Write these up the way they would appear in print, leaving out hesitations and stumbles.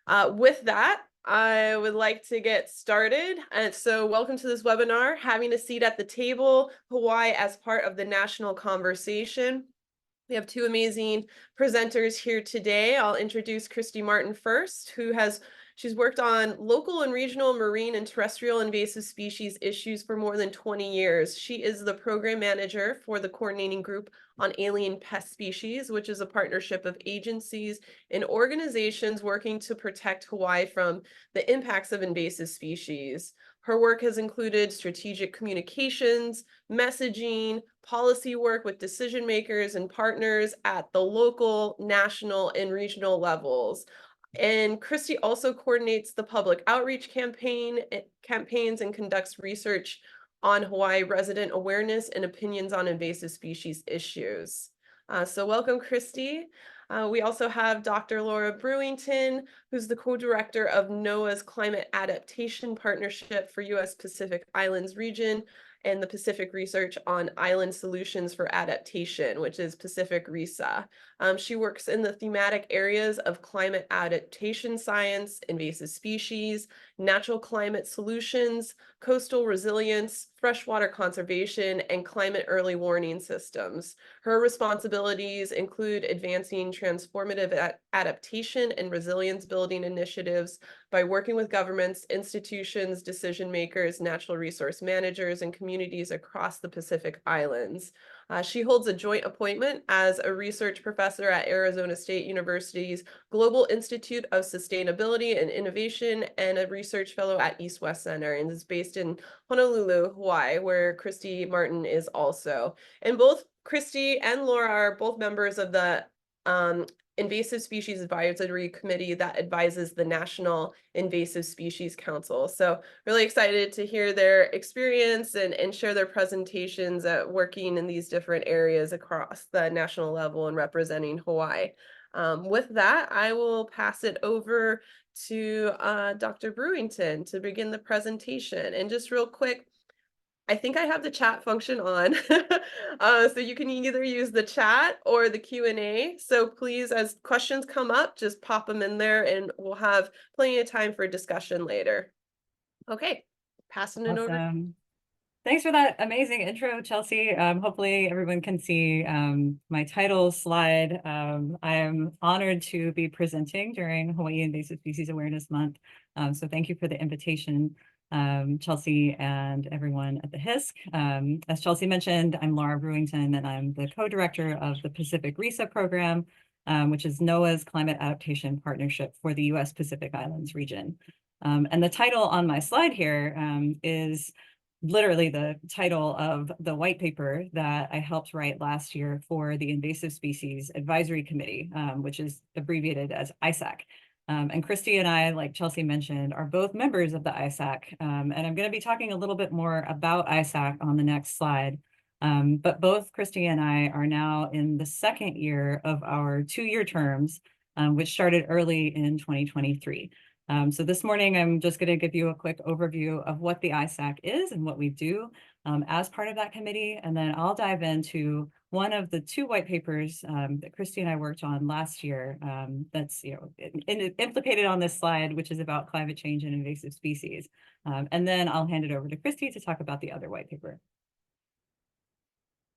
With that, I would like to get started. And so, welcome to this webinar, Having a Seat at the Table, Hawaii as Part of the National Conversation. We have two amazing presenters here today. I'll introduce Christy Martin first, she's worked on local and regional marine and terrestrial invasive species issues for more than 20 years. She is the program manager for the coordinating group on alien pest species, which is a partnership of agencies and organizations working to protect Hawaii from the impacts of invasive species. Her work has included strategic communications, messaging, policy work with decision makers and partners at the local, national, and regional levels. And Christy also coordinates the public outreach campaigns and conducts research on Hawaii resident awareness and opinions on invasive species issues. So welcome, Christy. We also have Dr. Laura Brewington, who's the co-director of NOAA's Climate Adaptation Partnership for U.S. Pacific Islands region and the Pacific Research on Island Solutions for Adaptation, which is Pacific RISA. She works in the thematic areas of climate adaptation science, invasive species, natural climate solutions, coastal resilience, freshwater conservation, and climate early warning systems. Her responsibilities include advancing transformative adaptation and resilience building initiatives by working with governments, institutions, decision makers, natural resource managers, and communities across the Pacific Islands. She holds a joint appointment as a research professor at Arizona State University's Global Institute of Sustainability and Innovation and a research fellow at East West Center, and is based in Honolulu, Hawaii, where Christy Martin is also. And both Christy and Laura are both members of the Invasive Species Advisory Committee that advises the National Invasive Species Council. So really excited to hear their experience and share their presentations at working in these different areas across the national level and representing Hawaii. With that, I will pass it over to Dr. Brewington to begin the presentation. And just real quick, I think I have the chat function on, so you can either use the chat or the Q&A. So please, as questions come up, just pop them in there and we'll have plenty of time for discussion later. Okay, passing it over. Awesome. Thanks for that amazing intro, Chelsea. Hopefully everyone can see my title slide. I am honored to be presenting during Hawaii Invasive Species Awareness Month. So thank you for the invitation, Chelsea and everyone at the HISC. As Chelsea mentioned, I'm Laura Brewington, and I'm the co-director of the Pacific RISA program, which is NOAA's Climate Adaptation Partnership for the U.S. Pacific Islands region. And the title on my slide here is literally the title of the white paper that I helped write last year for the Invasive Species Advisory Committee, which is abbreviated as ISAC. And Christy and I, like Chelsea mentioned, are both members of the ISAC. And I'm going to be talking a little bit more about ISAC on the next slide. But both Christy and I are now in the second year of our 2-year terms, which started early in 2023. So this morning, I'm just going to give you a quick overview of what the ISAC is and what we do as part of that committee. And then I'll dive into one of the 2 white papers that Christy and I worked on last year that's implicated on this slide, which is about climate change and invasive species. And then I'll hand it over to Christy to talk about the other white paper.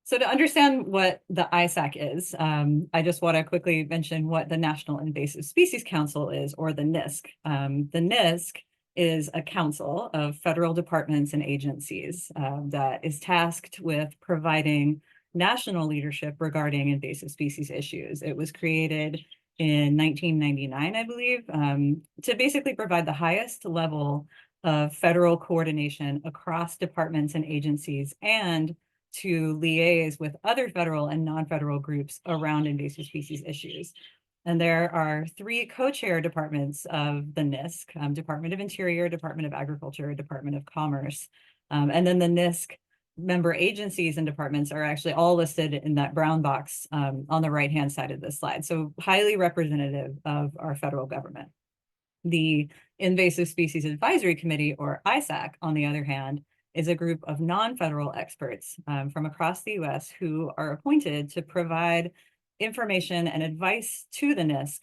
So to understand what the ISAC is, I just want to quickly mention what the National Invasive Species Council is, or the NISC. The NISC is a council of federal departments and agencies that is tasked with providing national leadership regarding invasive species issues. It was created in 1999, I believe, to basically provide the highest level of federal coordination across departments and agencies, and to liaise with other federal and non-federal groups around invasive species issues. And there are 3 co-chair departments of the NISC, Department of Interior, Department of Agriculture, Department of Commerce. And then the NISC member agencies and departments are actually all listed in that brown box on the right-hand side of this slide. So highly representative of our federal government. The Invasive Species Advisory Committee, or ISAC, on the other hand, is a group of non-federal experts from across the U.S. who are appointed to provide information and advice to the NISC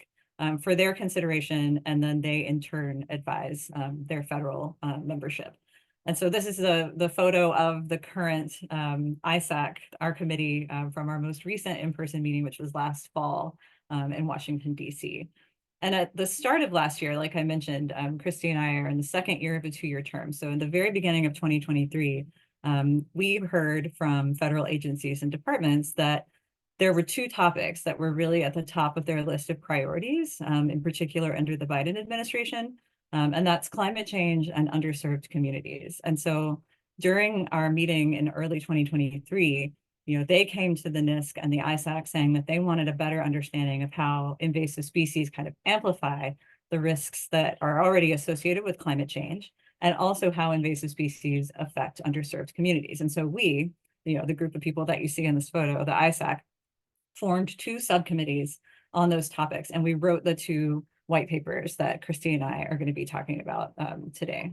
for their consideration, and then they in turn advise their federal membership. And so this is the photo of the current ISAC, our committee, from our most recent in-person meeting, which was last fall in Washington, D.C. And at the start of last year, like I mentioned, Christy and I are in the second year of a two-year term. So in the very beginning of 2023, we heard from federal agencies and departments that there were two topics that were really at the top of their list of priorities, in particular under the Biden administration, and that's climate change and underserved communities. And so during our meeting in early 2023, they came to the NISC and the ISAC saying that they wanted a better understanding of how invasive species kind of amplify the risks that are already associated with climate change, and also how invasive species affect underserved communities. And so we, the group of people that you see in this photo, the ISAC, formed two subcommittees on those topics, and we wrote the two white papers that Christy and I are going to be talking about today.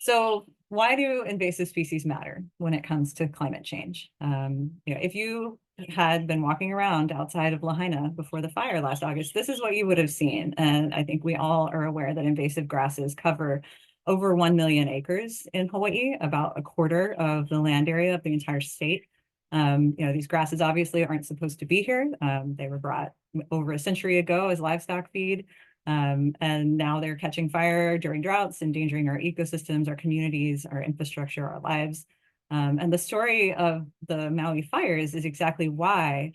So why do invasive species matter when it comes to climate change? If you had been walking around outside of Lahaina before the fire last August, this is what you would have seen. And I think we all are aware that invasive grasses cover over 1 million acres in Hawaii, about a quarter of the land area of the entire state. These grasses obviously aren't supposed to be here. They were brought over a century ago as livestock feed. And now they're catching fire during droughts, endangering our ecosystems, our communities, our infrastructure, our lives. And the story of the Maui fires is exactly why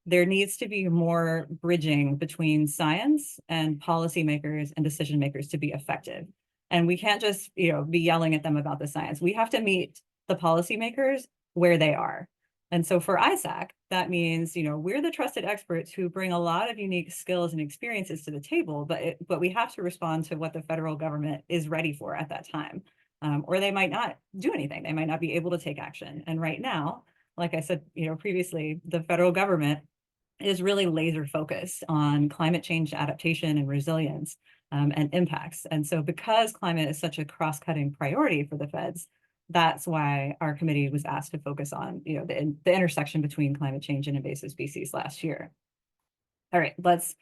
there needs to be more bridging between science and policymakers and decision makers to be effective. And we can't just, be yelling at them about the science. We have to meet the policymakers where they are. And so for ISAC, that means, we're the trusted experts who bring a lot of unique skills and experiences to the table, but we have to respond to what the federal government is ready for at that time. Or they might not do anything. They might not be able to take action. And right now, like I said, previously, the federal government is really laser focused on climate change adaptation and resilience and impacts. And so because climate is such a cross-cutting priority for the feds, that's why our committee was asked to focus on, the intersection between climate change and invasive species last year. All right, let's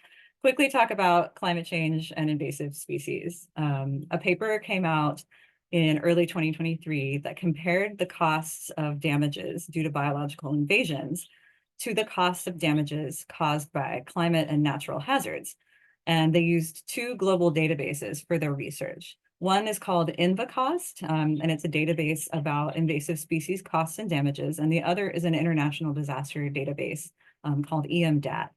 quickly talk about climate change and invasive species. A paper came out in early 2023 that compared the costs of damages due to biological invasions to the cost of damages caused by climate and natural hazards. And they used two global databases for their research. One is called InvaCost, and it's a database about invasive species costs and damages. And the other is an international disaster database called EMDAT.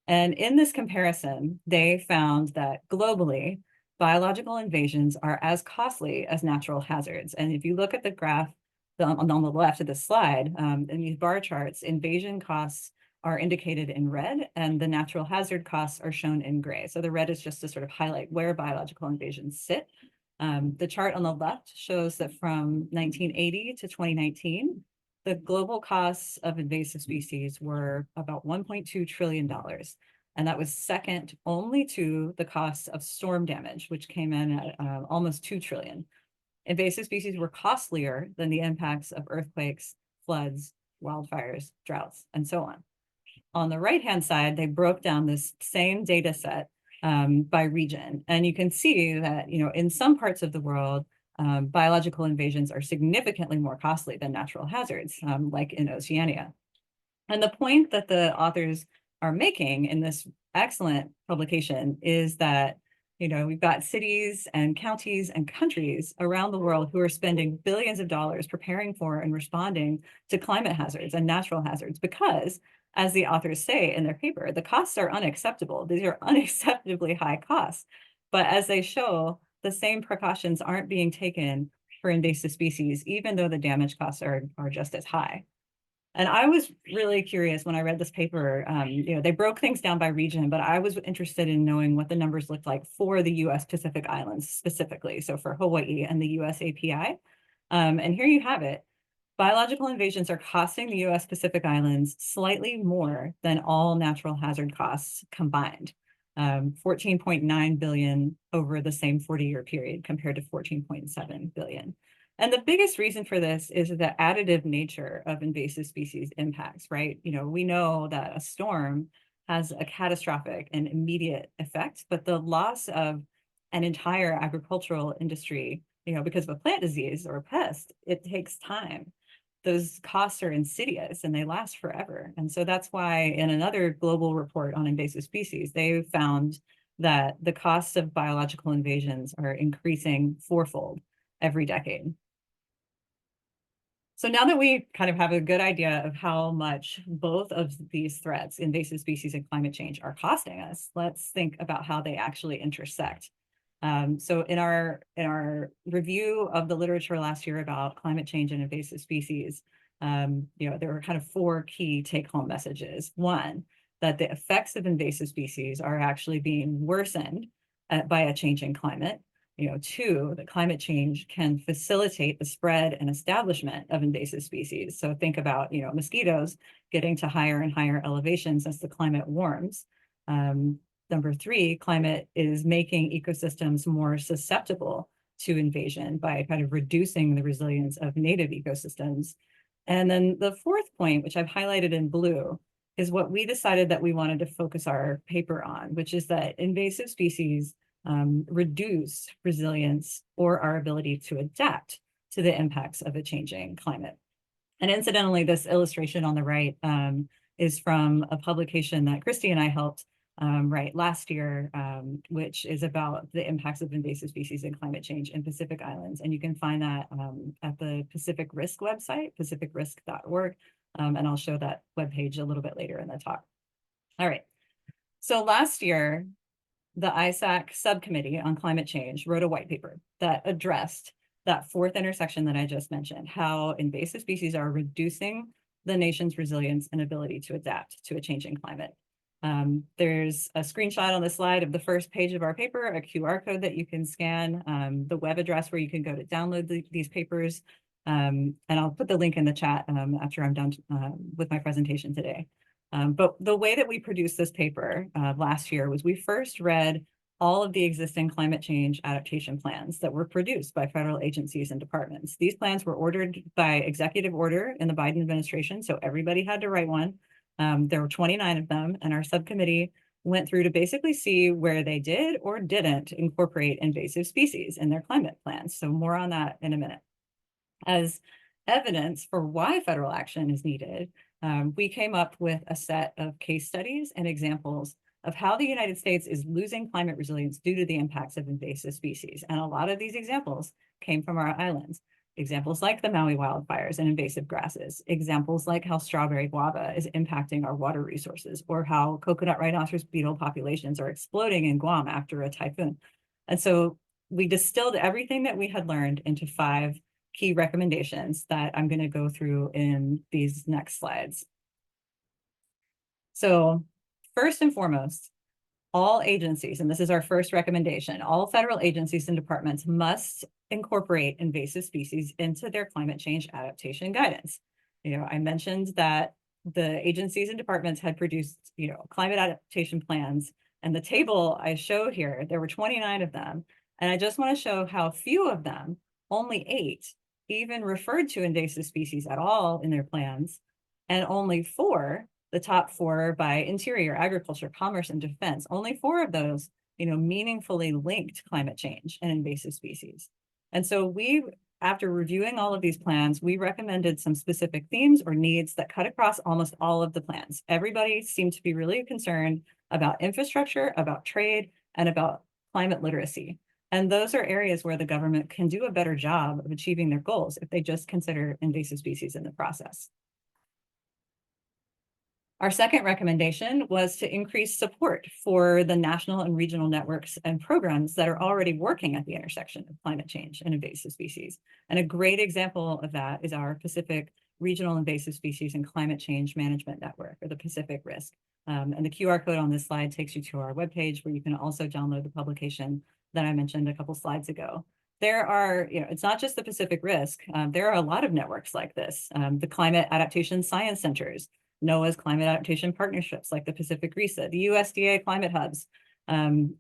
And in this comparison, they found that globally, biological invasions are as costly as natural hazards. And if you look at the graph on the left of the slide, in these bar charts, invasion costs are indicated in red and the natural hazard costs are shown in gray. So the red is just to sort of highlight where biological invasions sit. The chart on the left shows that from 1980 to 2019, the global costs of invasive species were about $1.2 trillion. And that was second only to the costs of storm damage, which came in at almost 2 trillion. Invasive species were costlier than the impacts of earthquakes, floods, wildfires, droughts, and so on. On the right-hand side, they broke down this same data set by region. And you can see that, in some parts of the world, biological invasions are significantly more costly than natural hazards, like in Oceania. And the point that the authors are making in this excellent publication is that, we've got cities and counties and countries around the world who are spending billions of dollars preparing for and responding to climate hazards and natural hazards because, as the authors say in their paper, the costs are unacceptable. These are unacceptably high costs. But as they show, the same precautions aren't being taken for invasive species, even though the damage costs are just as high. And I was really curious when I read this paper. They broke things down by region, but I was interested in knowing what the numbers looked like for the US Pacific Islands specifically. So for Hawaii and the US API. And here you have it. Biological invasions are costing the US Pacific Islands slightly more than all natural hazard costs combined. 14.9 billion over the same 40-year period compared to 14.7 billion. And the biggest reason for this is the additive nature of invasive species impacts, right? We know that a storm has a catastrophic and immediate effect, but the loss of an entire agricultural industry, because of a plant disease or a pest, it takes time. Those costs are insidious and they last forever. And so that's why in another global report on invasive species, they found that the costs of biological invasions are increasing fourfold every decade. So now that we kind of have a good idea of how much both of these threats, invasive species and climate change, are costing us, let's think about how they actually intersect. So in our review of the literature last year about climate change and invasive species, there were kind of four key take-home messages. One, that the effects of invasive species are actually being worsened by a changing climate. Two, that climate change can facilitate the spread and establishment of invasive species. So think about, mosquitoes getting to higher and higher elevations as the climate warms. Number three, climate is making ecosystems more susceptible to invasion by kind of reducing the resilience of native ecosystems. And then the fourth point, which I've highlighted in blue, is what we decided that we wanted to focus our paper on, which is that invasive species reduce resilience or our ability to adapt to the impacts of a changing climate. And incidentally, this illustration on the right is from a publication that Christy and I helped write last year, which is about the impacts of invasive species and climate change in Pacific Islands. And you can find that at the Pacific Risk website, pacificrisk.org. And I'll show that webpage a little bit later in the talk. All right. So last year, the ISAC subcommittee on climate change wrote a white paper that addressed that fourth intersection that I just mentioned, how invasive species are reducing the nation's resilience and ability to adapt to a changing climate. There's a screenshot on the slide of the first page of our paper, a QR code that you can scan, the web address where you can go to download these papers. And I'll put the link in the chat after I'm done with my presentation today. But the way that we produced this paper last year was we first read all of the existing climate change adaptation plans that were produced by federal agencies and departments. These plans were ordered by executive order in the Biden administration, so everybody had to write one. There were 29 of them, and our subcommittee went through to basically see where they did or didn't incorporate invasive species in their climate plans. So more on that in a minute. As evidence for why federal action is needed, we came up with a set of case studies and examples of how the United States is losing climate resilience due to the impacts of invasive species. And a lot of these examples came from our islands. Examples like the Maui wildfires and invasive grasses, examples like how strawberry guava is impacting our water resources, or how coconut rhinoceros beetle populations are exploding in Guam after a typhoon. And so we distilled everything that we had learned into 5 key recommendations that I'm going to go through in these next slides. So first and foremost, all agencies, and this is our first recommendation, all federal agencies and departments must incorporate invasive species into their climate change adaptation guidance. I mentioned that the agencies and departments had produced, climate adaptation plans, and the table I show here, there were 29 of them. And I just want to show how few of them, only 8, even referred to invasive species at all in their plans, and only 4, the top 4 by Interior, Agriculture, Commerce, and Defense, only 4 of those, meaningfully linked climate change and invasive species. And so after reviewing all of these plans, we recommended some specific themes or needs that cut across almost all of the plans. Everybody seemed to be really concerned about infrastructure, about trade, and about climate literacy. And those are areas where the government can do a better job of achieving their goals if they just consider invasive species in the process. Our second recommendation was to increase support for the national and regional networks and programs that are already working at the intersection of climate change and invasive species. And a great example of that is our Pacific Regional Invasive Species and Climate Change Management Network, or the Pacific Risk. And the QR code on this slide takes you to our webpage, where you can also download the publication that I mentioned a couple slides ago. There are, it's not just the Pacific Risk. There are a lot of networks like this. The Climate Adaptation Science Centers, NOAA's Climate Adaptation Partnerships like the Pacific RISA, the USDA Climate Hubs. And,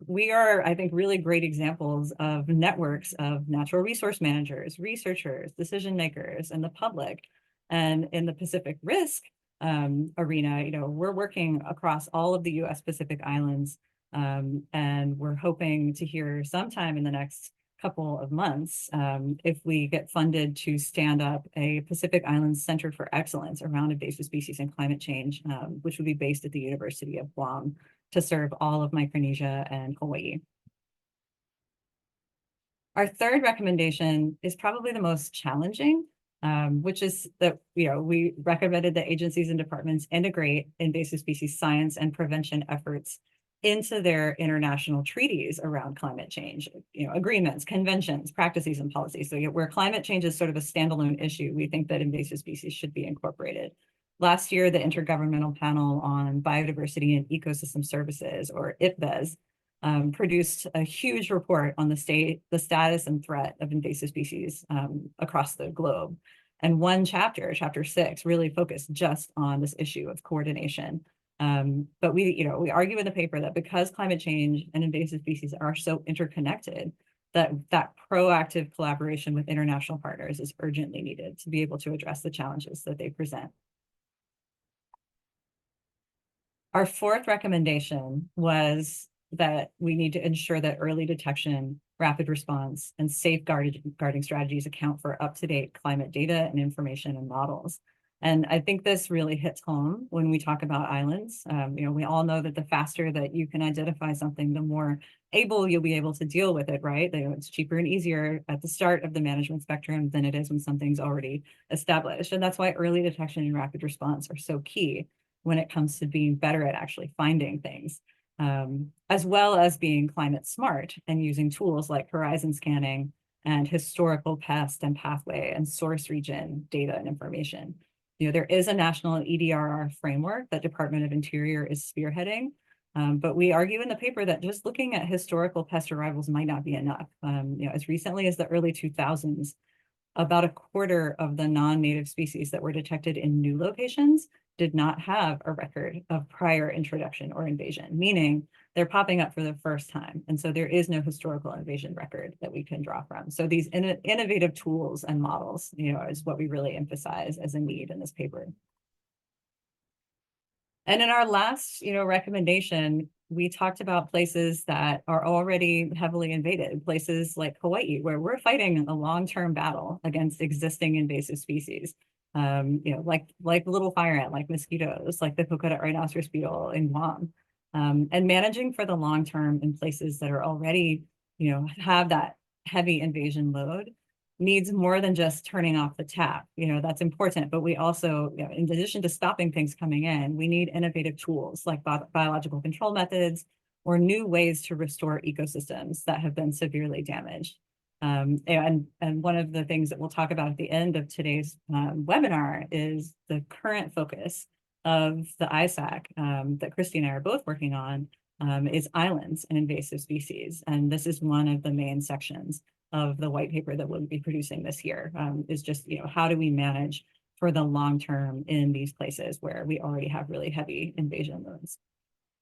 we are, I think, really great examples of networks of natural resource managers, researchers, decision makers, and the public. And in the Pacific Risk, arena, we're working across all of the U.S. Pacific Islands, and we're hoping to hear sometime in the next couple of months if we get funded to stand up a Pacific Islands Center for Excellence around invasive species and climate change, which would be based at the University of Guam to serve all of Micronesia and Hawaii. Our third recommendation is probably the most challenging, which is that we recommended that agencies and departments integrate invasive species science and prevention efforts into their international treaties around climate change, agreements, conventions, practices, and policies. So where climate change is sort of a standalone issue, we think that invasive species should be incorporated. Last year, the Intergovernmental Panel on Biodiversity and Ecosystem Services, or IPBES, produced a huge report on the status and threat of invasive species across the globe. And one chapter, chapter 6, really focused just on this issue of coordination. But we argue in the paper that because climate change and invasive species are so interconnected, that proactive collaboration with international partners is urgently needed to be able to address the challenges that they present. Our fourth recommendation was that we need to ensure that early detection, rapid response, and safeguarding strategies account for up-to-date climate data and information and models. And I think this really hits home when we talk about islands. We all know that the faster that you can identify something, the more able you'll be able to deal with it, right? It's cheaper and easier at the start of the management spectrum than it is when something's already established. And that's why early detection and rapid response are so key when it comes to being better at actually finding things, as well as being climate smart and using tools like horizon scanning and historical pest and pathway and source region data and information. There is a national EDRR framework that Department of Interior is spearheading, but we argue in the paper that just looking at historical pest arrivals might not be enough. As recently as the early 2000s, about a quarter of the non-native species that were detected in new locations did not have a record of prior introduction or invasion, meaning they're popping up for the first time. And so there is no historical invasion record that we can draw from. So these innovative tools and models, is what we really emphasize as a need in this paper. And in our last, recommendation, we talked about places that are already heavily invaded, places like Hawaii, where we're fighting a long-term battle against existing invasive species. Like little fire ant, like mosquitoes, like the coconut rhinoceros beetle in Guam, and managing for the long term in places that are already, have that heavy invasion load needs more than just turning off the tap. That's important, but we also, in addition to stopping things coming in, we need innovative tools like biological control methods or new ways to restore ecosystems that have been severely damaged. And one of the things that we'll talk about at the end of today's webinar is the current focus of the ISAC that Christy and I are both working on is islands and invasive species. And this is one of the main sections of the white paper that we'll be producing this year, is just, how do we manage for the long term in these places where we already have really heavy invasion loads.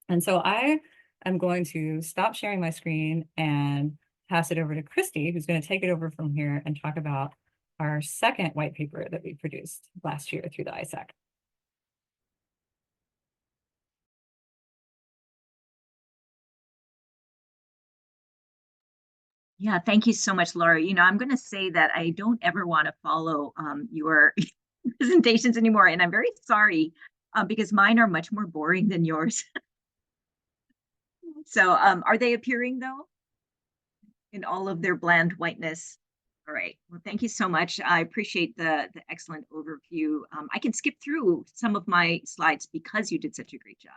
And so I am going to stop sharing my screen and pass it over to Christy, who's going to take it over from here and talk about our second white paper that we produced last year through the ISAC. Yeah, thank you so much, Laura. I'm going to say that I don't ever want to follow your presentations anymore, and I'm very sorry because mine are much more boring than yours. So are they appearing though in all of their bland whiteness? All right, well, thank you so much. I appreciate the excellent overview. I can skip through some of my slides because you did such a great job.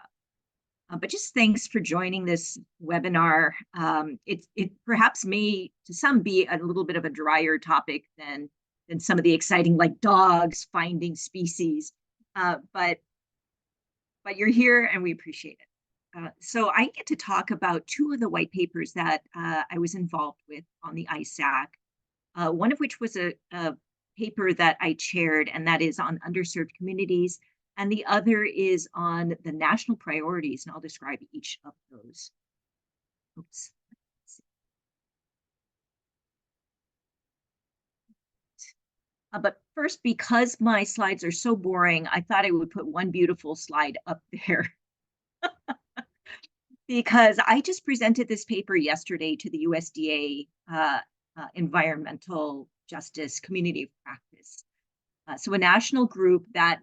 But just thanks for joining this webinar. It perhaps may, to some, be a little bit of a drier topic than some of the exciting, like dogs finding species. But you're here and we appreciate it. So I get to talk about two of the white papers that I was involved with on the ISAC, one of which was a paper that I chaired, and that is on underserved communities. And the other is on the national priorities, and I'll describe each of those. Oops. But first, because my slides are so boring, I thought I would put one beautiful slide up there. Because I just presented this paper yesterday to the USDA Environmental Justice Community of Practice. So a national group that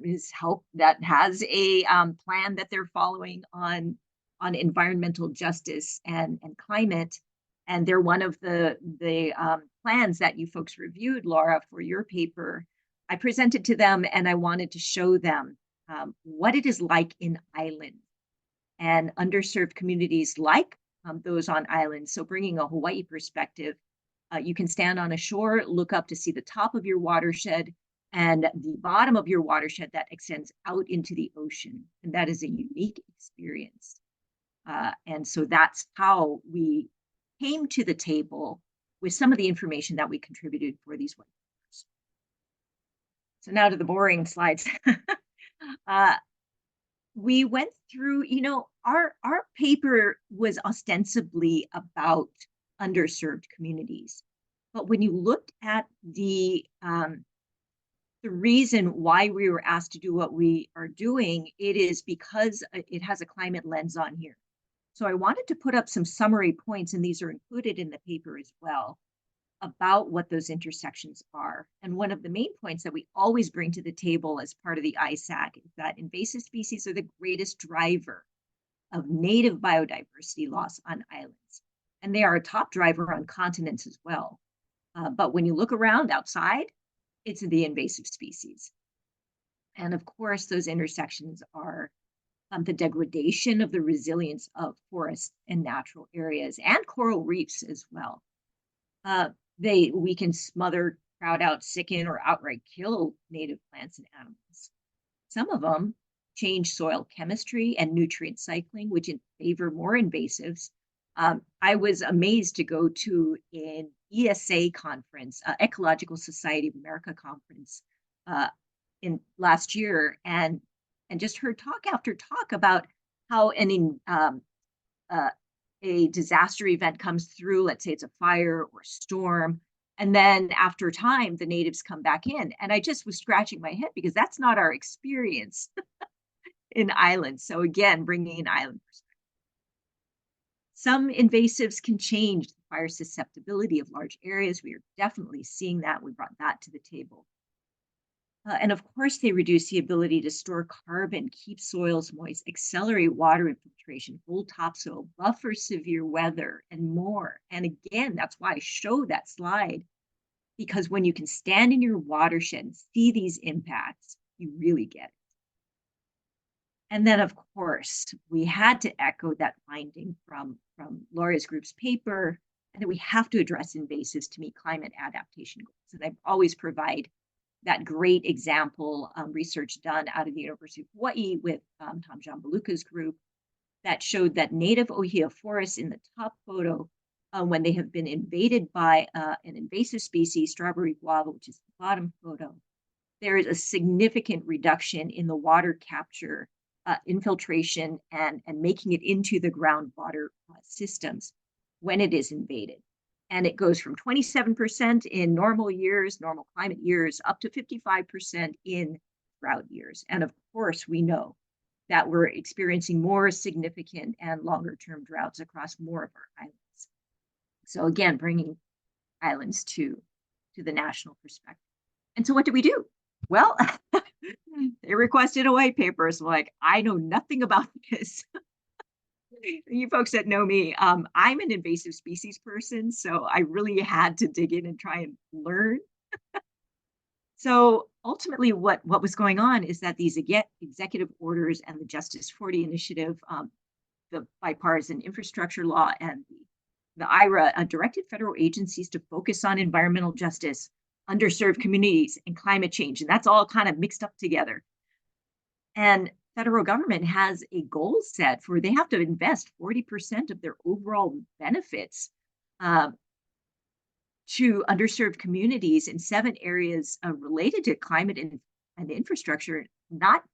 has a plan that they're following on environmental justice and climate. And they're one of the plans that you folks reviewed, Laura, for your paper. I presented to them and I wanted to show them what it is like in islands and underserved communities like those on islands. So bringing a Hawaii perspective, you can stand on a shore, look up to see the top of your watershed and the bottom of your watershed that extends out into the ocean. And that is a unique experience. And so that's how we came to the table with some of the information that we contributed for these webinars. So now to the boring slides. We went through, our paper was ostensibly about underserved communities. But when you looked at the reason why we were asked to do what we are doing, it is because it has a climate lens on here. So I wanted to put up some summary points, and these are included in the paper as well, about what those intersections are. And one of the main points that we always bring to the table as part of the ISAC is that invasive species are the greatest driver of native biodiversity loss on islands. And they are a top driver on continents as well. But when you look around outside, it's the invasive species. And of course, those intersections are the degradation of the resilience of forests and natural areas and coral reefs as well. We can smother, crowd out, sicken, or outright kill native plants and animals. Some of them change soil chemistry and nutrient cycling, which favor more invasives. I was amazed to go to an ESA conference, Ecological Society of America conference in last year, and just heard talk after talk about how a disaster event comes through, let's say it's a fire or a storm, and then after time, the natives come back in. And I just was scratching my head because that's not our experience in islands. So again, bringing an island perspective. Some invasives can change the fire susceptibility of large areas. We are definitely seeing that. We brought that to the table. And of course, they reduce the ability to store carbon, keep soils moist, accelerate water infiltration, hold topsoil, buffer severe weather, and more. And again, that's why I show that slide, because when you can stand in your watershed and see these impacts, you really get it. And then, of course, we had to echo that finding from Laura's group's paper, and that we have to address invasives to meet climate adaptation goals. And I always provide that great example research done out of the University of Hawaii with Tom Gianbaluca's group that showed that native ohia forests in the top photo, when they have been invaded by an invasive species, strawberry guava, which is the bottom photo, there is a significant reduction in the water capture, infiltration, and making it into the groundwater systems when it is invaded. And it goes from 27% in normal years, normal climate years, up to 55% in drought years. And of course, we know that we're experiencing more significant and longer term droughts across more of our islands. So again, bringing islands to the national perspective. And so what do we do? Well, they requested a white paper. So like, I know nothing about this. You folks that know me, I'm an invasive species person, so I really had to dig in and try and learn. So ultimately, what was going on is that these executive orders and the Justice 40 initiative, the bipartisan infrastructure law, and the IRA directed federal agencies to focus on environmental justice, underserved communities, and climate change. And that's all kind of mixed up together. And federal government has a goal set for they have to invest 40% of their overall benefits to underserved communities in 7 areas related to climate and infrastructure, not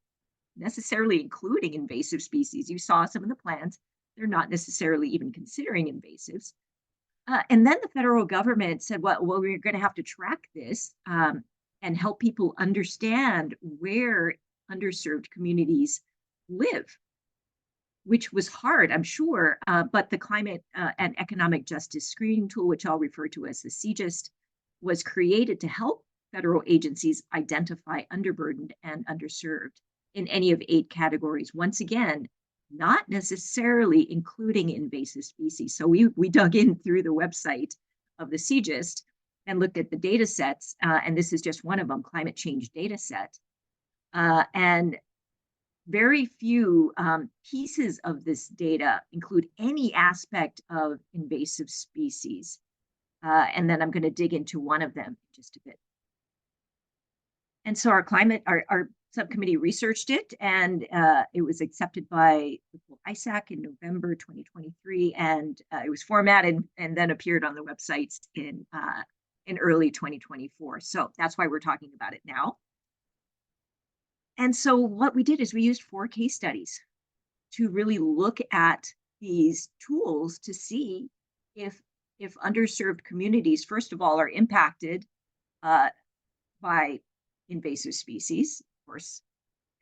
necessarily including invasive species. You saw some of the plans. They're not necessarily even considering invasives. And then the federal government said, well, we're going to have to track this. and help people understand where underserved communities live, which was hard, I'm sure, but the Climate and Economic Justice Screening Tool, which I'll refer to as the CJST, was created to help federal agencies identify underburdened and underserved in any of 8 categories. Once again, not necessarily including invasive species. So we dug in through the website of the CJST and looked at the data sets, and this is just one of them, climate change data set. And very few pieces of this data include any aspect of invasive species. And then I'm going to dig into one of them in just a bit. And so our subcommittee researched it, and it was accepted by the full ISAC in November 2023, and it was formatted and then appeared on the websites in early 2024. So that's why we're talking about it now. And so what we did is we used 4 case studies to really look at these tools to see if underserved communities, first of all, are impacted by invasive species, of course,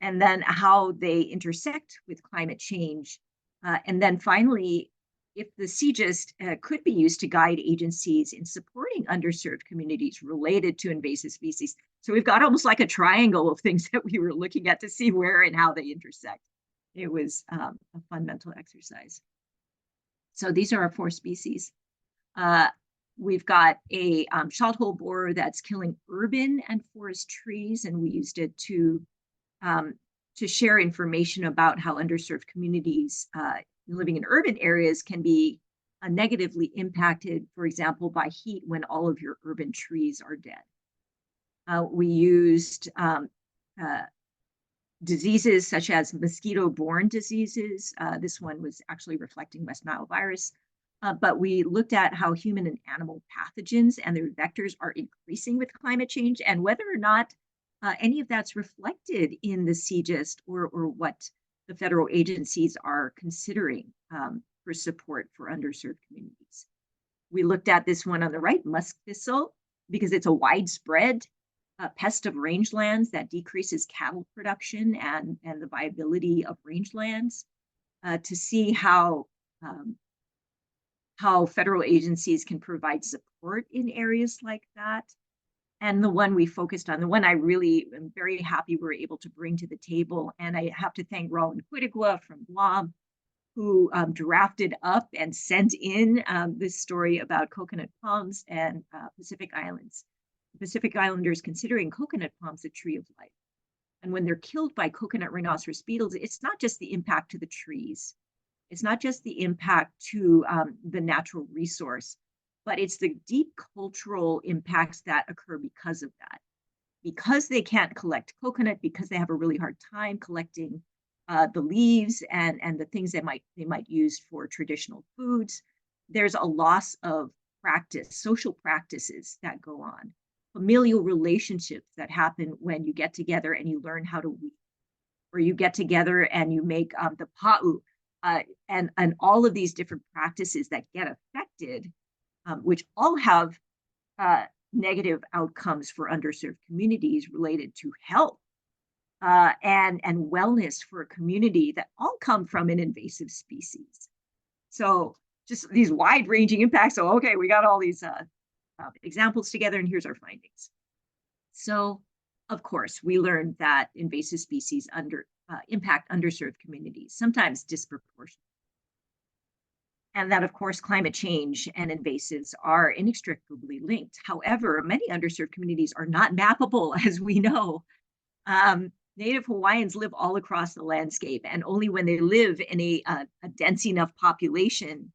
and then how they intersect with climate change. And then finally, if the CJST could be used to guide agencies in supporting underserved communities related to invasive species. So we've got almost like a triangle of things that we were looking at to see where and how they intersect. It was a fun mental exercise. So these are our 4 species. We've got a shot-hole borer that's killing urban and forest trees, and we used it to share information about how underserved communities living in urban areas can be negatively impacted, for example, by heat when all of your urban trees are dead. We used diseases such as mosquito-borne diseases. This one was actually reflecting West Nile virus. But we looked at how human and animal pathogens and their vectors are increasing with climate change, and whether or not any of that's reflected in the CJST or what the federal agencies are considering for support for underserved communities. We looked at this one on the right, musk thistle, because it's a widespread pest of rangelands that decreases cattle production and the viability of rangelands, to see how federal agencies can provide support in areas like that. And the one we focused on, the one I really am very happy we're able to bring to the table, and I have to thank Roland Quidigua from Guam, who drafted up and sent in this story about coconut palms and Pacific Islands. Pacific Islanders considering coconut palms a tree of life. And when they're killed by coconut rhinoceros beetles, it's not just the impact to the trees. It's not just the impact to the natural resource, but it's the deep cultural impacts that occur because of that. Because they can't collect coconut, because they have a really hard time collecting the leaves and the things they might use for traditional foods, there's a loss of practice, social practices that go on, familial relationships that happen when you get together and you learn how to weave, or you get together and you make the pa'u, and all of these different practices that get affected, which all have negative outcomes for underserved communities related to health and wellness for a community, that all come from an invasive species. So just these wide-ranging impacts. So, okay, we got all these examples together, and here's our findings. So, of course, we learned that invasive species impact underserved communities, sometimes disproportionately. And that, of course, climate change and invasives are inextricably linked. However, many underserved communities are not mappable, as we know. Native Hawaiians live all across the landscape, and only when they live in a dense enough population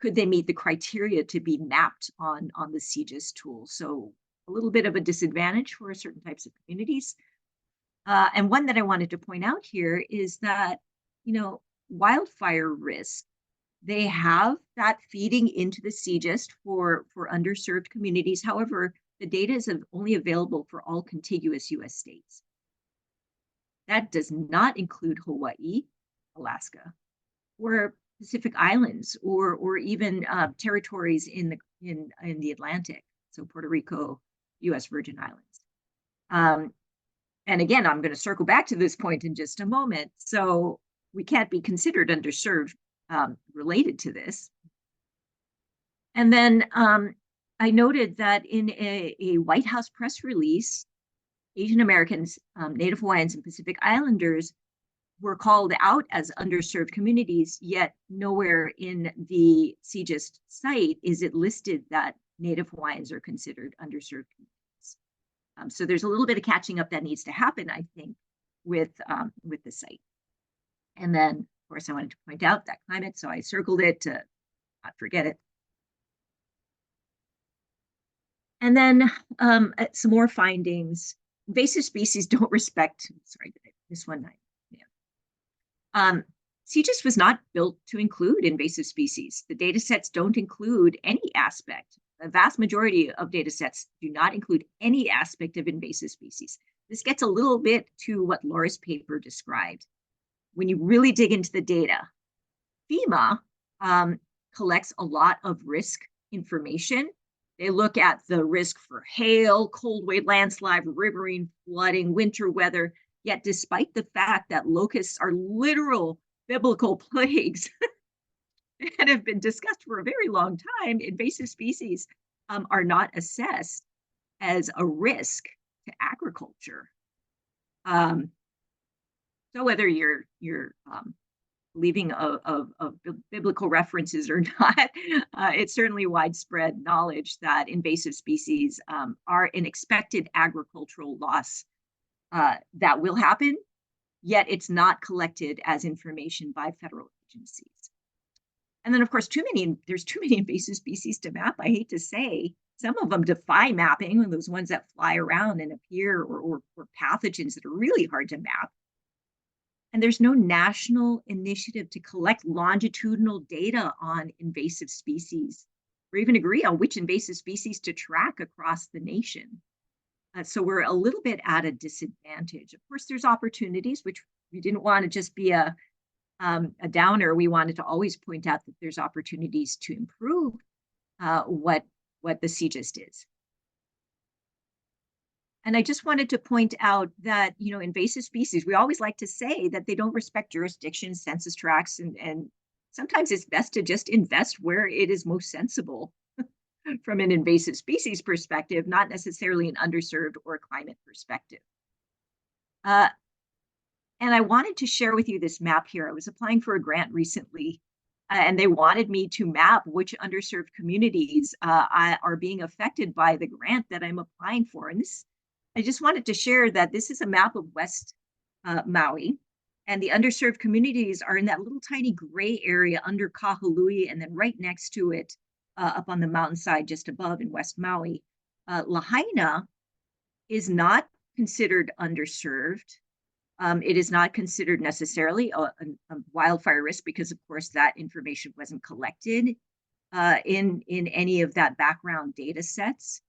could they meet the criteria to be mapped on the CJST tool. So a little bit of a disadvantage for certain types of communities. And one that I wanted to point out here is that, wildfire risk, they have that feeding into the CJST for underserved communities. However, the data is only available for all contiguous US states. That does not include Hawaii, Alaska, or Pacific Islands, or even territories in the Atlantic, so Puerto Rico, US Virgin Islands. And again, I'm going to circle back to this point in just a moment. So we can't be considered underserved related to this. And then I noted that in a White House press release, Asian Americans, Native Hawaiians, and Pacific Islanders were called out as underserved communities, yet nowhere in the CGIST site is it listed that Native Hawaiians are considered underserved communities. So there's a little bit of catching up that needs to happen, I think, with the site. And then, of course, I wanted to point out that climate, so I circled it to not forget it. And then some more findings. Invasive species don't respect, sorry, this one night. Yeah. CGIS was not built to include invasive species. The data sets don't include any aspect. The vast majority of data sets do not include any aspect of invasive species. This gets a little bit to what Laura's paper described. When you really dig into the data, FEMA collects a lot of risk information. They look at the risk for hail, cold wave landslide, riverine flooding, winter weather. Yet despite the fact that locusts are literal biblical plagues and have been discussed for a very long time, invasive species are not assessed as a risk to agriculture. So whether you're believing of biblical references or not, it's certainly widespread knowledge that invasive species are an expected agricultural loss that will happen, yet it's not collected as information by federal agencies. And then, of course, there's too many invasive species to map. I hate to say, some of them defy mapping, those ones that fly around and appear, or pathogens that are really hard to map. And there's no national initiative to collect longitudinal data on invasive species, or even agree on which invasive species to track across the nation. So we're a little bit at a disadvantage. Of course, there's opportunities, which we didn't want to just be a downer. We wanted to always point out that there's opportunities to improve what the CGIST is. And I just wanted to point out that, invasive species, we always like to say that they don't respect jurisdictions, census tracts, and sometimes it's best to just invest where it is most sensible from an invasive species perspective, not necessarily an underserved or climate perspective. And I wanted to share with you this map here. I was applying for a grant recently, and they wanted me to map which underserved communities are being affected by the grant that I'm applying for. And I just wanted to share that this is a map of West Maui, and the underserved communities are in that little tiny gray area under Kahului, and then right next to it, up on the mountainside just above in West Maui. Lahaina is not considered underserved. It is not considered necessarily a wildfire risk because, of course, that information wasn't collected in any of that background data sets.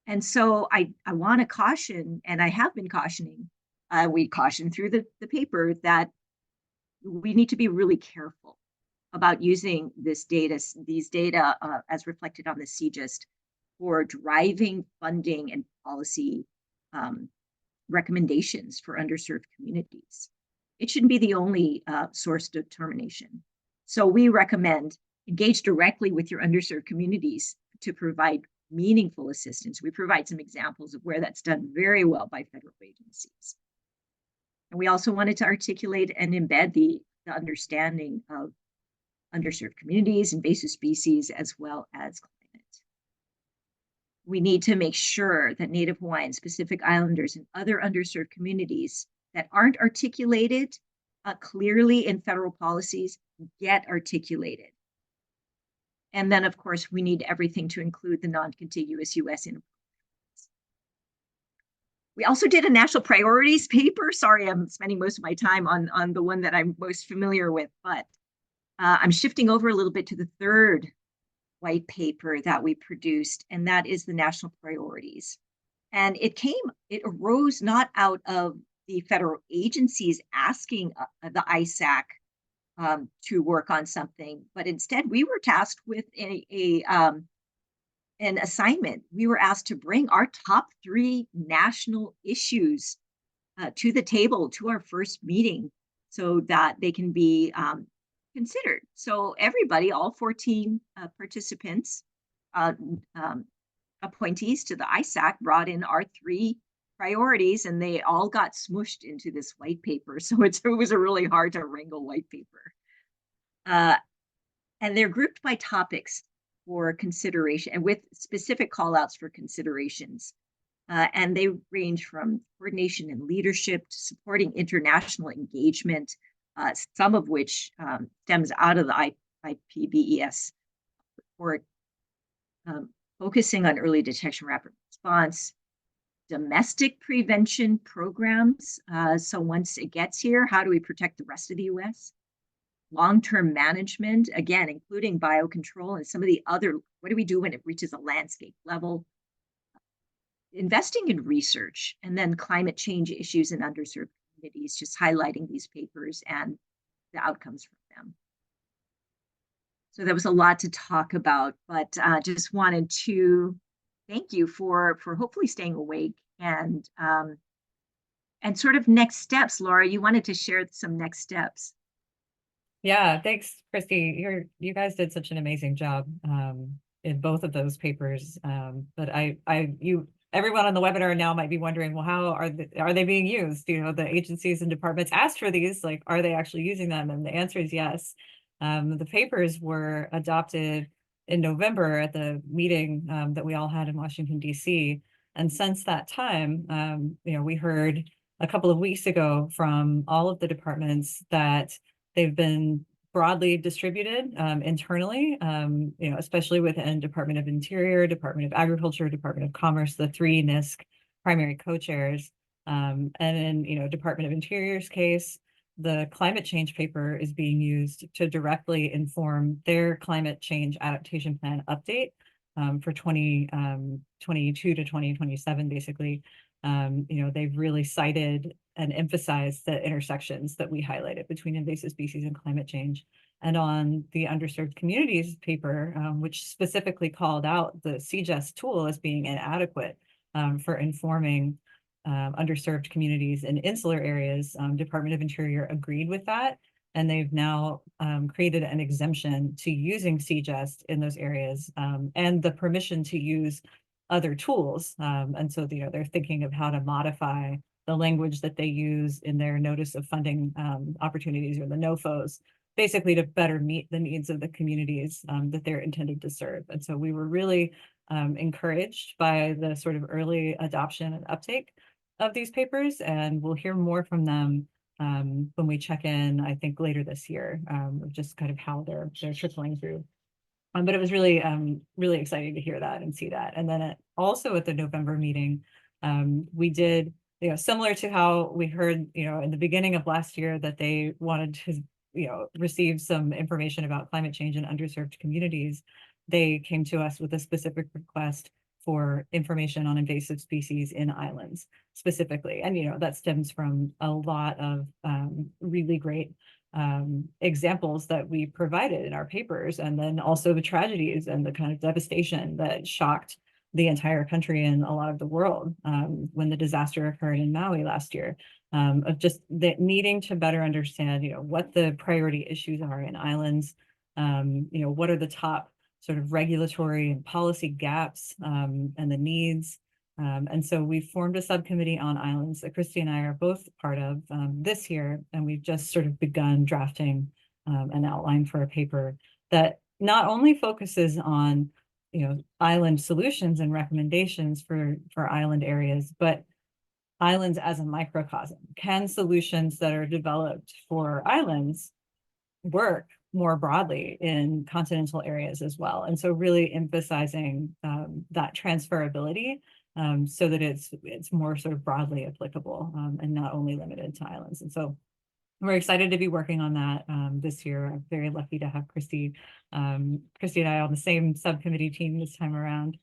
And so I want to caution, and I have been cautioning, we cautioned through the paper that we need to be really careful about using these data as reflected on the CGIST for driving funding and policy recommendations for underserved communities. It shouldn't be the only source determination. So we recommend engage directly with your underserved communities to provide meaningful assistance. We provide some examples of where that's done very well by federal agencies. And we also wanted to articulate and embed the understanding of underserved communities, invasive species, as well as climate. We need to make sure that Native Hawaiians, Pacific Islanders, and other underserved communities that aren't articulated clearly in federal policies get articulated. And then, of course, we need everything to include the non-contiguous U.S. in. We also did a national priorities paper. Sorry, I'm spending most of my time on the one that I'm most familiar with, but I'm shifting over a little bit to the third white paper that we produced, and that is the national priorities. And it arose not out of the federal agencies asking the ISAC to work on something, but instead we were tasked with a an assignment. We were asked to bring our top 3 national issues to the table to our first meeting so that they can be considered. So everybody, all 14 participants, uh, um, appointees to the ISAC, brought in our 3 priorities, and they all got smushed into this white paper. So it was a really hard to wrangle white paper. And they're grouped by topics for consideration and with specific call outs for considerations. And they range from coordination and leadership to supporting international engagement, some of which stems out of the IPBES report, focusing on early detection, rapid response, domestic prevention programs. So once it gets here, how do we protect the rest of the US? Long-term management, again, including biocontrol and some of the other, what do we do when it reaches a landscape level? Investing in research, and then climate change issues in underserved communities, just highlighting these papers and the outcomes from them. So there was a lot to talk about, but just wanted to thank you for hopefully staying awake and sort of next steps. Laura, you wanted to share some next steps. Yeah, thanks, Christy. You guys did such an amazing job in both of those papers. But everyone on the webinar now might be wondering, well, how are they being used? You know, the agencies and departments asked for these, like, are they actually using them? And the answer is yes. The papers were adopted in November at the meeting that we all had in Washington, D.C. And since that time, you know, we heard a couple of weeks ago from all of the departments that they've been broadly distributed internally, you know, especially within Department of Interior, Department of Agriculture, Department of Commerce, the 3 NISC primary co-chairs. And in, you know, Department of Interior's case, the climate change paper is being used to directly inform their climate change adaptation plan update for 2022 to 2027, basically. You know, they've really cited and emphasized the intersections that we highlighted between invasive species and climate change. And on the underserved communities paper, which specifically called out the CGES tool as being inadequate for informing underserved communities in insular areas, Department of Interior agreed with that. And they've now created an exemption to using CGES in those areas and the permission to use other tools. And so, you know, they're thinking of how to modify the language that they use in their notice of funding opportunities, or the NOFOs, basically to better meet the needs of the communities that they're intended to serve. And so we were really encouraged by the sort of early adoption and uptake of these papers, and we'll hear more from them when we check in, I think, later this year, of just kind of how they're trickling through. But it was really, really exciting to hear that and see that. And then also at the November meeting, we did, you know, similar to how we heard, you know, in the beginning of last year that they wanted to, you know, receive some information about climate change in underserved communities. They came to us with a specific request for information on invasive species in islands specifically. And, you know, that stems from a lot of really great examples that we provided in our papers, and then also the tragedies and the kind of devastation that shocked the entire country and a lot of the world when the disaster occurred in Maui last year, of just the needing to better understand, you know, what the priority issues are in islands, you know, what are the top sort of regulatory and policy gaps and the needs. And so we formed a subcommittee on islands that Christy and I are both part of this year, and we've just sort of begun drafting an outline for a paper that not only focuses on, you know, island solutions and recommendations for island areas, but islands as a microcosm. Can solutions that are developed for islands work more broadly in continental areas as well? And so really emphasizing that transferability so that it's more sort of broadly applicable and not only limited to islands. And so we're excited to be working on that this year. I'm very lucky to have Christy and I on the same subcommittee team this time around.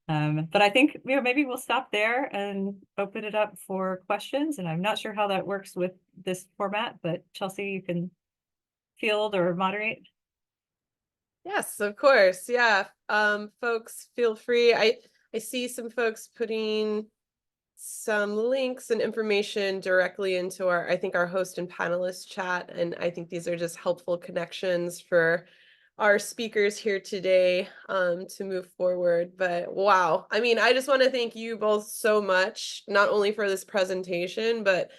But I think, you know, maybe we'll stop there and open it up for questions. And I'm not sure how that works with this format, but Chelsea, you can field or moderate. Yes, of course. Yeah. Folks, feel free. I see some folks putting some links and information directly into our, I think, our host and panelist chat. And I think these are just helpful connections for our speakers here today to move forward. But wow, I mean, I just want to thank you both so much, not only for this presentation, but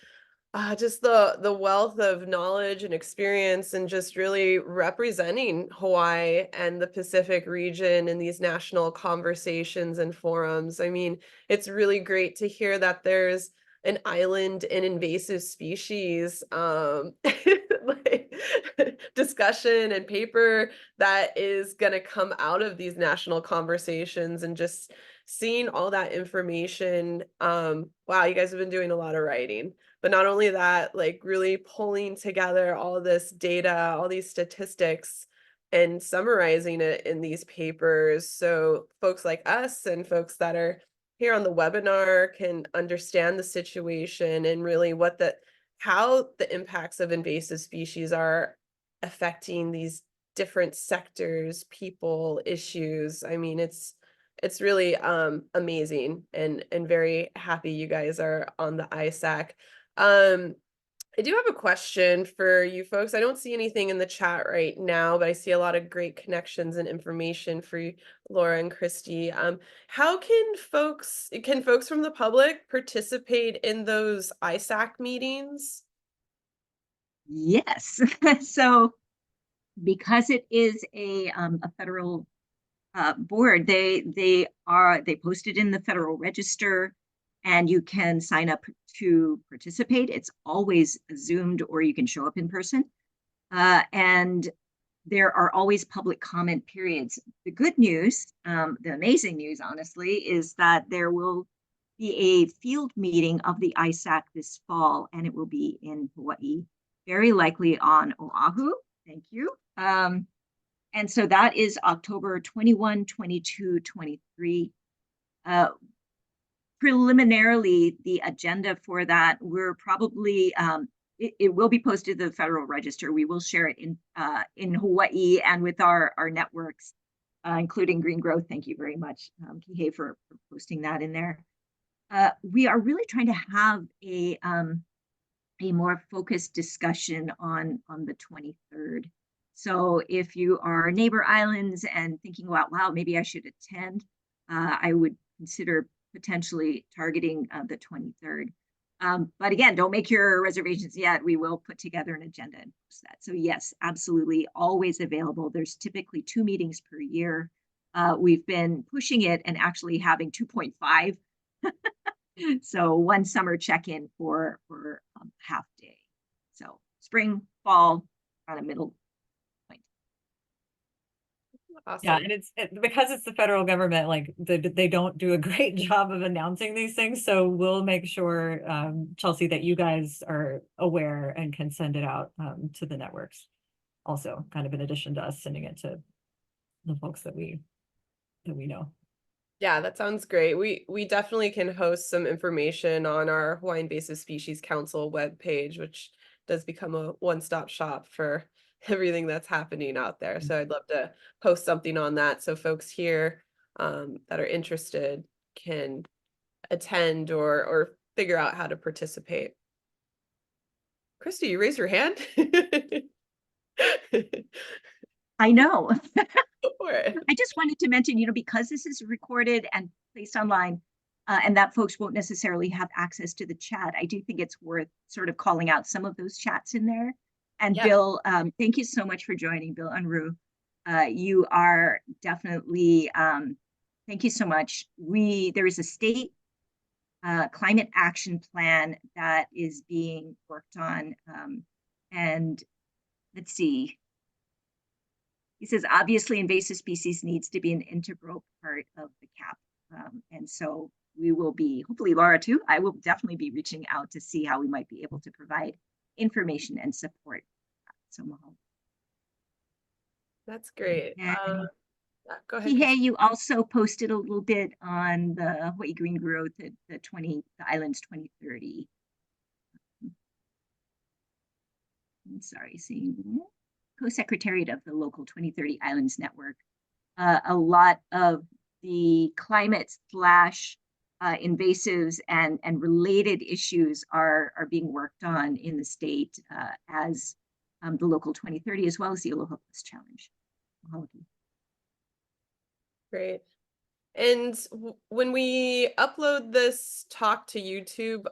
just the wealth of knowledge and experience and just really representing Hawaii and the Pacific region in these national conversations and forums. I mean, it's really great to hear that there's an island in invasive species like discussion and paper that is going to come out of these national conversations, and just seeing all that information. Wow, you guys have been doing a lot of writing. But not only that, like really pulling together all this data, all these statistics, and summarizing it in these papers so folks like us and folks that are here on the webinar can understand the situation and really how the impacts of invasive species are affecting these different sectors, people, issues. I mean, it's really amazing, and very happy you guys are on the ISAC. I do have a question for you folks. I don't see anything in the chat right now, but I see a lot of great connections and information for you, Laura and Christy. How can folks from the public participate in those ISAC meetings? Yes. So because it is a federal board, they post it in the Federal Register, and you can sign up to participate. It's always Zoomed, or you can show up in person. And there are always public comment periods. The good news, the amazing news, honestly, is that there will be a field meeting of the ISAC this fall, and it will be in Hawaii, very likely on Oahu. Thank you. And so that is October 21, 22, 23. Preliminarily, the agenda for that, we're probably, it will be posted to the Federal Register. We will share it in Hawaii and with our networks, including Green Growth. Thank you very much, Kihei, for posting that in there. We are really trying to have a more focused discussion on the 23rd. So if you are neighbor islands and thinking about, wow, maybe I should attend, I would consider potentially targeting the 23rd. But again, don't make your reservations yet. We will put together an agenda and post that. So yes, absolutely, always available. There's typically 2 meetings per year. We've been pushing it and actually having 2.5. So 1 summer check-in for half day. So spring, fall, kind of middle point. Awesome. Yeah, and because it's the federal government, like they don't do a great job of announcing these things. So we'll make sure, Chelsea, that you guys are aware and can send it out to the networks. Also, kind of in addition to us sending it to the folks that we know. Yeah, that sounds great. We definitely can host some information on our Hawaii Invasive Species Council webpage, which does become a one-stop shop for everything that's happening out there. So I'd love to post something on that so folks here that are interested can attend or figure out how to participate. Christy, you raised your hand? I know. For it. I just wanted to mention, because this is recorded and placed online, and that folks won't necessarily have access to the chat, I do think it's worth sort of calling out some of those chats in there. And Yeah. Bill, thank you so much for joining, Bill Unruh. You are definitely, thank you so much. There is a state climate action plan that is being worked on. And let's see. He says, obviously, invasive species needs to be an integral part of the CAP. And so we will be, hopefully Laura too, I will definitely be reaching out to see how we might be able to provide information and support. So That's great. Go ahead, Kihei, Christy. you also posted a little bit on the Hawaii Green Growth at the Islands 2030. I'm sorry, seeing that. co-secretariat of the local 2030 Islands Network. A lot of the climate slash invasives and related issues are being worked on in the state as the local 2030, as well as the Aloha Plus Challenge. Great. And when we upload this talk to YouTube,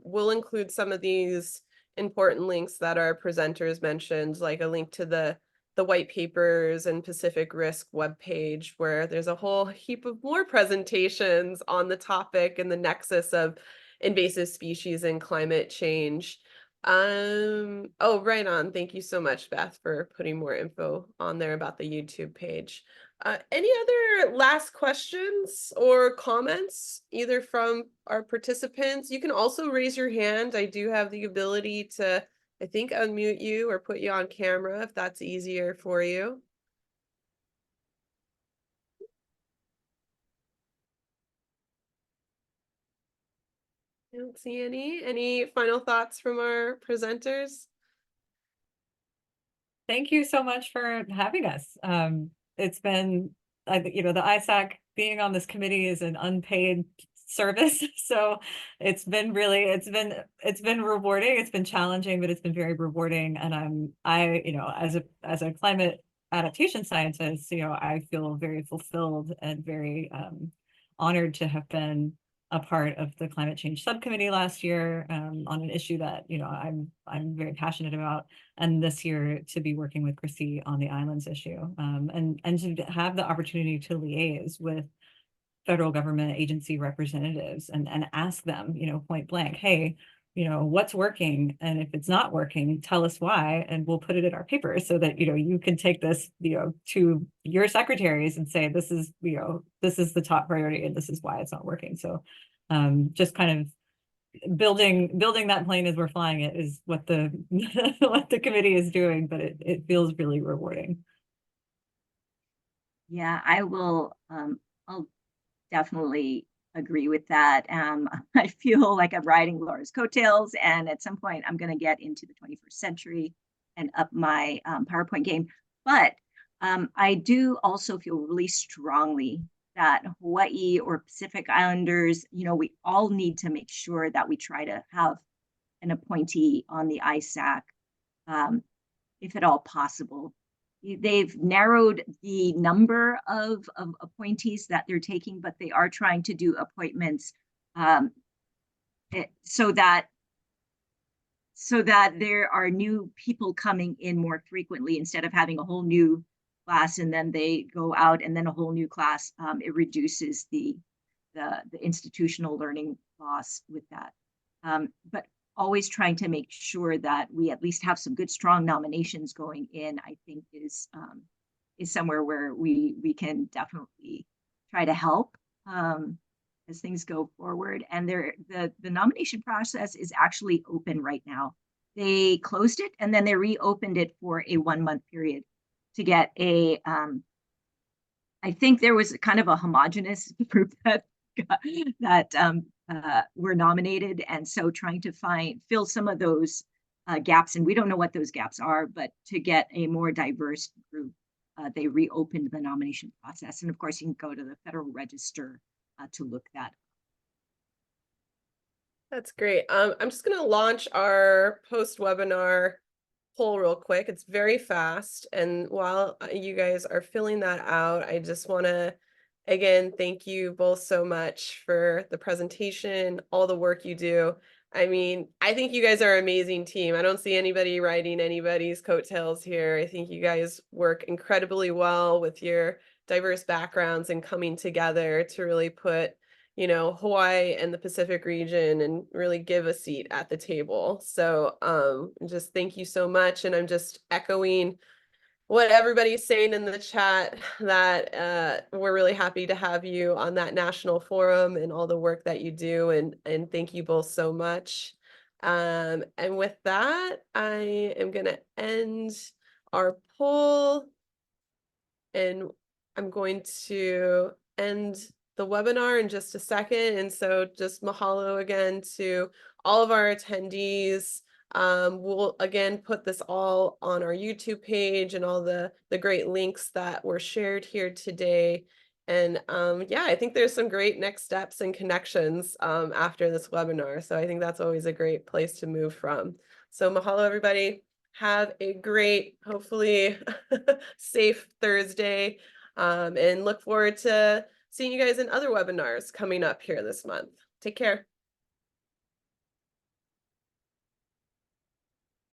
we'll include some of these important links that our presenters mentioned, like a link to the white papers and Pacific Risk webpage, where there's a whole heap of more presentations on the topic and the nexus of invasive species and climate change. Oh, right on. Thank you so much, Beth, for putting more info on there about the YouTube page. Any other last questions or comments, either from our participants? You can also raise your hand. I do have the ability to, I think, unmute you or put you on camera if that's easier for you. I don't see any. Any final thoughts from our presenters? Thank you so much for having us. It's been, you know, the ISAC being on this committee is an unpaid service. So it's been really, it's been rewarding. It's been challenging, but it's been very rewarding. And you know, as a climate adaptation scientist, you know, I feel very fulfilled and very honored to have been a part of the climate change subcommittee last year on an issue that, you know, I'm very passionate about, and this year to be working with Christy on the islands issue, and to have the opportunity to liaise with federal government agency representatives and ask them, you know, point blank, hey, you know, what's working, and if it's not working, tell us why, and we'll put it in our papers so that, you know, you can take this, you know, to your secretaries and say, this is, you know, this is the top priority and this is why it's not working. So just kind of building that plane as we're flying it is what the what the committee is doing, but it feels really rewarding. Yeah, I will. I'll definitely agree with that. I feel like I'm riding Laura's coattails, and at some point I'm going to get into the 21st century and up my PowerPoint game. But I do also feel really strongly that Hawaii or Pacific Islanders, you know, we all need to make sure that we try to have an appointee on the ISAC, if at all possible. They've narrowed the number of appointees that they're taking, but they are trying to do appointments so that there are new people coming in more frequently instead of having a whole new class and then they go out and then a whole new class. It reduces the institutional learning loss with that. But always trying to make sure that we at least have some good, strong nominations going in, I think is somewhere where we can definitely try to help as things go forward. And the nomination process is actually open right now. They closed it and then they reopened it for a 1-month period to get a, I think there was kind of a homogenous group that were nominated, and so trying to fill some of those gaps, and we don't know what those gaps are, but to get a more diverse group, they reopened the nomination process. And of course, you can go to the Federal Register to look that up. That's great. I'm just going to launch our post-webinar poll real quick. It's very fast. And while you guys are filling that out, I just want to, again, thank you both so much for the presentation, all the work you do. I mean, I think you guys are an amazing team. I don't see anybody riding anybody's coattails here. I think you guys work incredibly well with your diverse backgrounds and coming together to really put, you know, Hawaii and the Pacific region and really give a seat at the table. So just thank you so much. And I'm just echoing what everybody's saying in the chat, that we're really happy to have you on that national forum and all the work that you do. And thank you both so much. And with that, I am going to end our poll. And I'm going to end the webinar in just a second. And so just mahalo again to all of our attendees. We'll again put this all on our YouTube page and all the great links that were shared here today. And yeah, I think there's some great next steps and connections after this webinar. So I think that's always a great place to move from. So mahalo, everybody. Have a great, hopefully safe Thursday, and look forward to seeing you guys in other webinars coming up here this month. Take care.